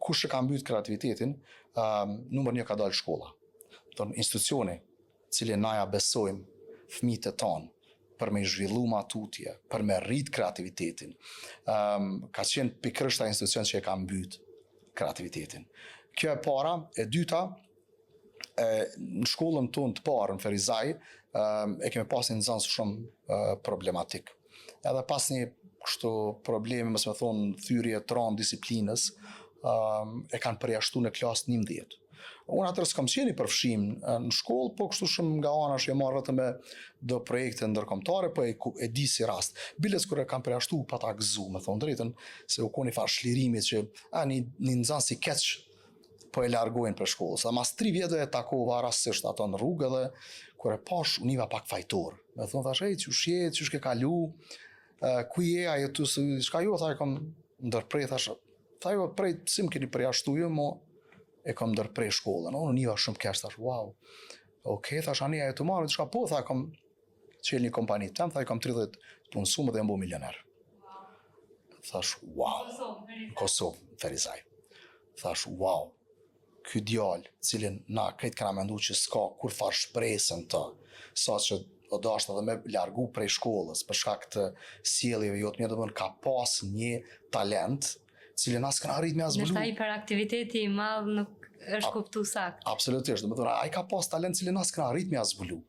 kush e ka mbyt kreativitetin, numër 1 ka dalë shkolla. Institucioni, cili na ja besojmë fëmijët e tonë, për me zhvillu matutje, për me rrit kreativitetin, ka qenë pikërisht ai institucion që e ka mbyt kreativitetin. Kjo e para. E dyta, në shkollën tonë të parë në Ferizaj, e kemi pas një nxënës shumë problematik. Edhe pas një kështu probleme, mësë me thonë, thyrje të ranë disiplinës, e kanë përjashtu në klasë 11. Unë atër s'kam qeni përfshim në shkollë, po kështu shumë nga ana që e marrë vetëm me do projekte ndërkombëtare, po e di si rast. Biles kur e kam përjashtu pa ta gëzu, me thonë drejtën, se u koni farë shlirimit që një nxënës si keq po e largojnë për shkollë. Sa mas 3 vjetë e takova rastësisht ato në rrugë dhe kur e pash unë iva pak fajtor. Me thonë thash, qysh je, qysh ke kalu, ku je, ajo tu shka ju, tha e kom ndërprej, thash, tha jo, prej si më keni përjashtu ju, mo e kom ndërprej shkollën. Unë iva shumë kesh, thash, wow. Okej, thash, ani ajo të marrë, shka po, tha, kom qel një kompani tem, tha, i kom 30 punësumë dhe mbo milioner. Thash, wow. Në Kosovë, në Ferizaj. Thash, wow. Ky djalë, cilin na këtë kena mendu që s'ka kur farë shpresën të, sa që o dashtë edhe me largu prej shkollës, për shkak të sjelljeve jotë mirë, domethënë ka pas një talent, cilin as s'kena arrit me as zbulu. Nështë hiperaktiviteti i madh nuk është kuptu sakt. Absolutisht, domethënë ai ka pas talent cilin as s'kena arrit me as zbulu.